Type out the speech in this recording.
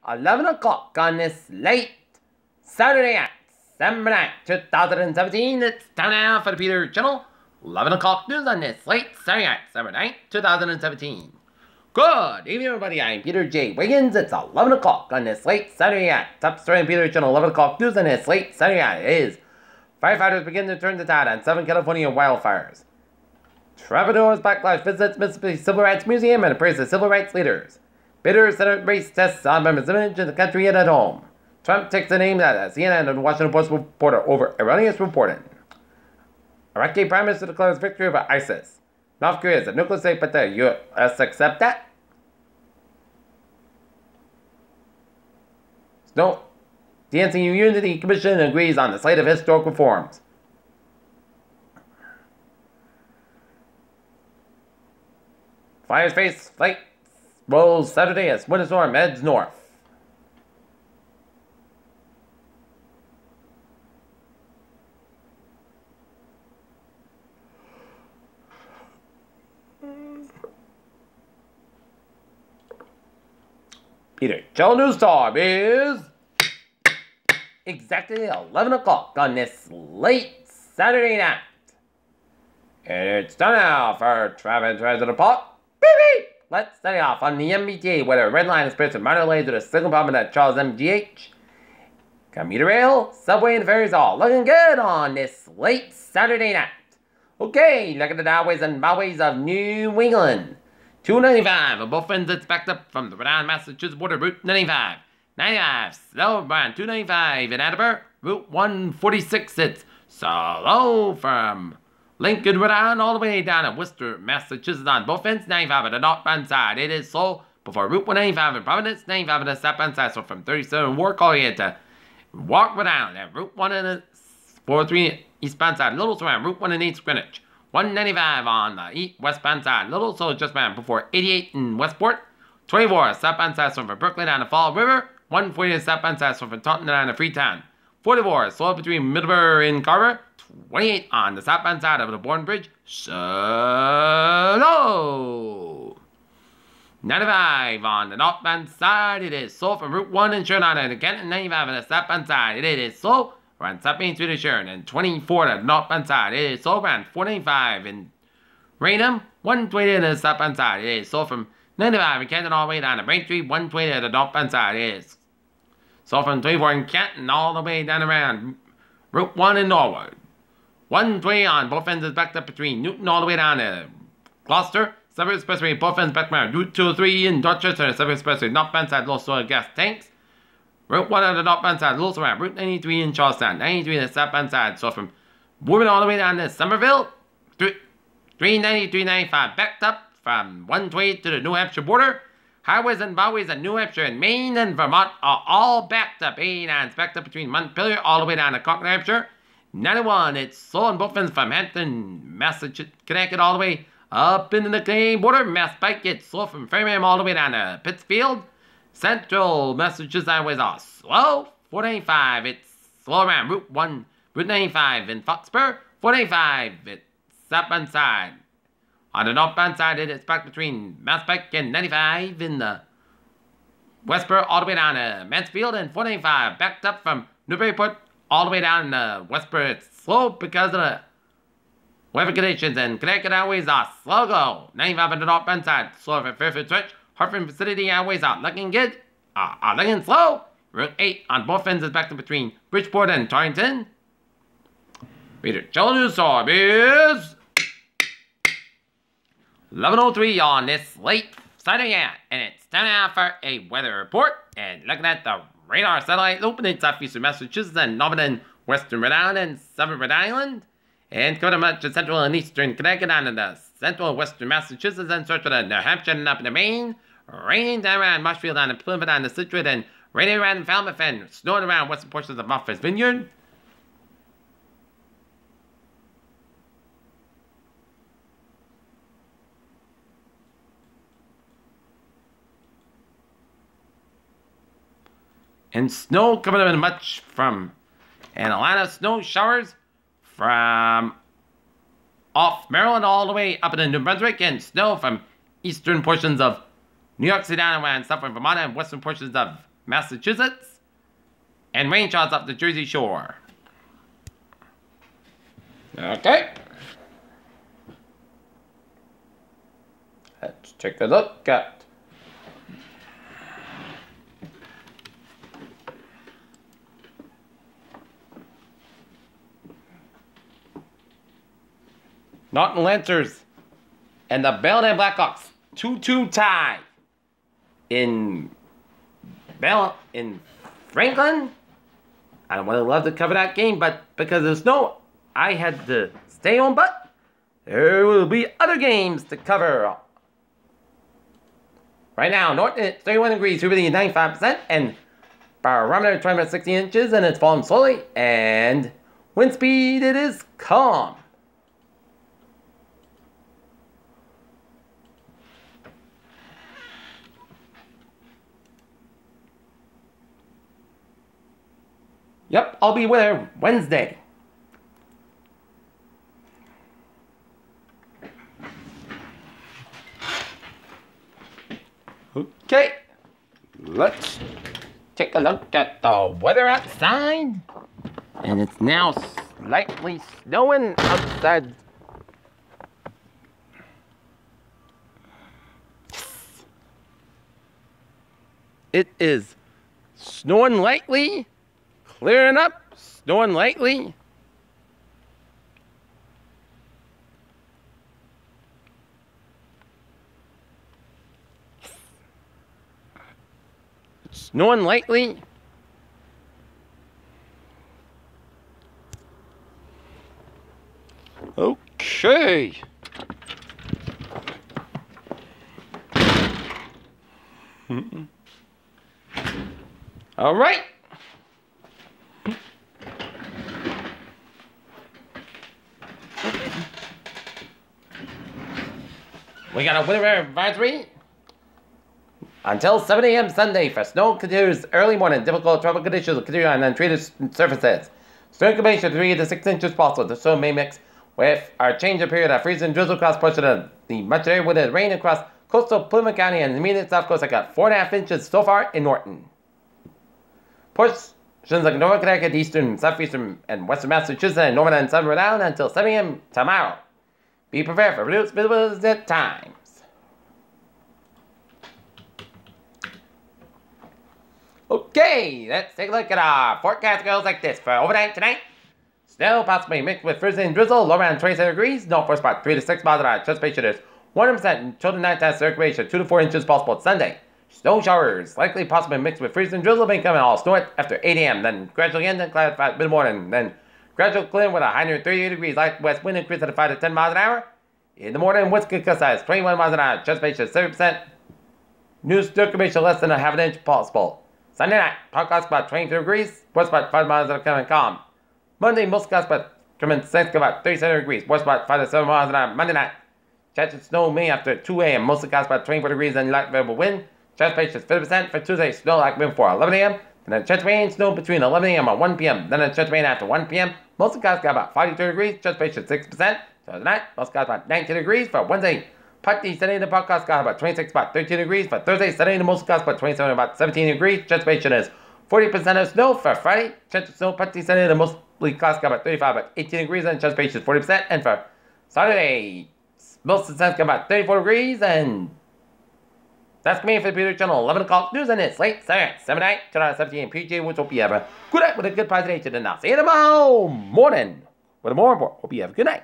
11 o'clock on this late Saturday at December 9th, 2017. It's time now for the Peter Channel. 11 o'clock news on this late Saturday at December 9th, 2017. Good evening, everybody. I'm Peter J. Wiggins. It's 11 o'clock on this late Saturday at Top Story and Peter Channel. 11 o'clock news on this late Saturday at it is firefighters begin to turn the tide on 7 California wildfires. Troubadours backlash visits Mississippi Civil Rights Museum and appraises civil rights leaders. Bitter Senate race tests on members' image in the country and at home. Trump takes the name that CNN and Washington Post reporter over erroneous reporting. Iraqi Prime Minister declares victory over ISIS. North Korea is a nuclear state, but the U.S. accept that? No. The NCU Unity Commission agrees on the slate of historic reforms. Fires face flight rolls Saturday as winter storm heads north. Peter Joe News Time is exactly 11 o'clock on this late Saturday night. And it's time now for Travis Resident Report. Beep beep! Let's start off on the MBTA, where the red line is experiencing minor delays with a single problem at Charles MGH. Commuter rail, subway, and ferries all looking good on this late Saturday night. Okay, look at the highways and byways of New England. 295 on both ends, it's backed up from the Rhode Island, Massachusetts border, Route 95. 95, slow around 295 in Attleboro, Route 146, it's slow from Lincoln, Rhode Island, all the way down to Worcester, Massachusetts on both ends. 95 on the northbound side, it is slow before Route 195 in Providence. 95 on the southbound side, so from 37 Warwick all the way to Walk, Rhode Island. And Route 1 and the 43 eastbound side, little around Route 1 and 8 Greenwich. 195 on the westbound side, little so just around before 88 in Westport. 24 southbound side, so from Brooklyn down to Fall River. 140 southbound side, so from Taunton down to Freetown. 44 slow between Middleborough and Carver. 28 on the southbound side of the Bourne Bridge. Slow. 95 on the northbound side. It is slow from Route 1 in Sherman and again. And 95 on the southbound side. It is slow around South Main Street in Sharon. And 24 on the northbound side. It is slow around 495 in Raynham. 120 on the southbound side. It is slow from 95 in Canton all the way down to Braintree. 120 on the northbound side. It is slow from 24 in Canton all the way down around Route 1 in Norwood. 120 on both ends is backed up between Newton all the way down to Gloucester. Separate Expressway, both ends back around Route 203 in Dorchester. Separate Expressway, northbound side, low soil gas tanks. Route 1 on the northbound side, low around Route 93 in Charlestown. 93 on the southbound side, so from moving all the way down to Somerville. 390, 395 backed up from 120 to the New Hampshire border. Highways and byways in New Hampshire and Maine and Vermont are all backed up. 89 is backed up between Montpelier all the way down to Concord, Hampshire. 91, it's slow on both ends from Hampton, Massachusetts, Connecticut all the way up into the Canadian border. Mass Pike, it's slow from Framingham all the way down to Pittsfield. Central Massachusetts highways are slow. 495, it's slow around Route 1, Route 95 in Foxborough. 495, it's southbound side. On the northbound side, it is back between Mass Pike and 95 in the Westborough all the way down to Mansfield. And 495, backed up from Newburyport all the way down to Westborough. It's slow because of the weather conditions, and Connecticut highways are slow go. 95 on the northbound side, slow for Fairfield Church. Hartford Vicinity highways are looking good, are looking slow. Route 8 on both ends is back to between Bridgeport and Torrington. Peter Joe News Time is 11:03 on this late Saturday night, and it's time now for a weather report. And looking at the radar satellite opening southeastern Massachusetts and northern and western Rhode Island and southern Rhode Island. And coming much to central and eastern Connecticut down in the central and western Massachusetts and search for the New Hampshire and up in the Maine. Raining down around Marshfield down in Plymouth down to Situate and raining around Falmouth and snowing around western portions of Martha's Vineyard. And snow coming in much from in Atlanta, snow showers from off Maryland all the way up into New Brunswick, and snow from eastern portions of New York City down around southern Vermont and western portions of Massachusetts. And rain showers off the Jersey Shore. Okay. Let's take a look at Norton Lancers and the Bellingham Blackhawks 2-2 tie in Franklin. I would have loved to cover that game, but because of the snow, I had to stay home. But there will be other games to cover. Right now, Norton at 31 degrees, humidity 95%, and barometer 20 inches, and it's falling slowly. And wind speed, it is calm. Yep, I'll be there Wednesday. Okay, let's take a look at the weather outside. And it's now slightly snowing outside. It is snowing lightly. Clearing up, snowing lightly. Snowing lightly. Okay. All right. We got a winter advisory until 7 a.m. Sunday for snow continues early morning. Difficult tropical conditions will continue on untreated surfaces. Snow incubation 3 to 6 inches possible. The snow may mix with our change of period of freezing drizzle across portion of the much area with rain across coastal Plymouth County and the immediate south coast. I got 4.5 inches so far in Norton. Portions like Northern Connecticut, Eastern, Southeastern, and Western Massachusetts, and Northern and Southern Rhode Island until 7 a.m. tomorrow. Be prepared for reduced visibility at times. Okay, let's take a look at our forecast. Goes like this for overnight tonight. Snow possibly mixed with freezing drizzle, low around 27 degrees. No force about 3 to 6 miles an hour. Anticipation is 100% children nighttime circulation, 2 to 4 inches possible Sunday. Snow showers likely possibly mixed with freezing drizzle, may come in all snow after 8 a.m. Then gradually end and cloud by mid-morning. Then gradual clear with a high near 38 degrees. Light west wind increase at 5 to 10 miles an hour. In the morning, winds could gust size 21 miles an hour. Anticipation 70%. New circulation less than a half an inch possible. Sunday night, hot gusts about 22 degrees. West about 5 miles an hour coming calm. Monday, most gusts coming 6 about 37 degrees. West about 5 to 7 miles an hour. Monday night, chance of snow may after 2 a.m. Mostly gusts about 24 degrees and light variable wind. Anticipation 50% for Tuesday. Snow like wind for 11 a.m. Then a chance of rain, snow between 11 a.m. and 1 p.m. Then a chance of rain after 1 p.m. Most gusts got about 42 degrees. Anticipation 6%. So tonight, most gusts about 19 degrees. For Wednesday, Putney, Sunday, the podcast got about 26, about 13 degrees. For Thursday, Sunday, the most gusts about 27, about 17 degrees. Anticipation is 40% of snow. For Friday, chance of snow, Putney, Sunday, the mostly gusts got about 35, about 18 degrees. And anticipation is 40%. And for Saturday, most of the sun's got about 34 degrees. And that's me for the Computer Channel 11 o'clock news, and it's late Saturday, 7 night, 2017 PJ, which hope you have a good night with a good presentation. And I'll see you tomorrow morning with a more report. Hope you have a good night.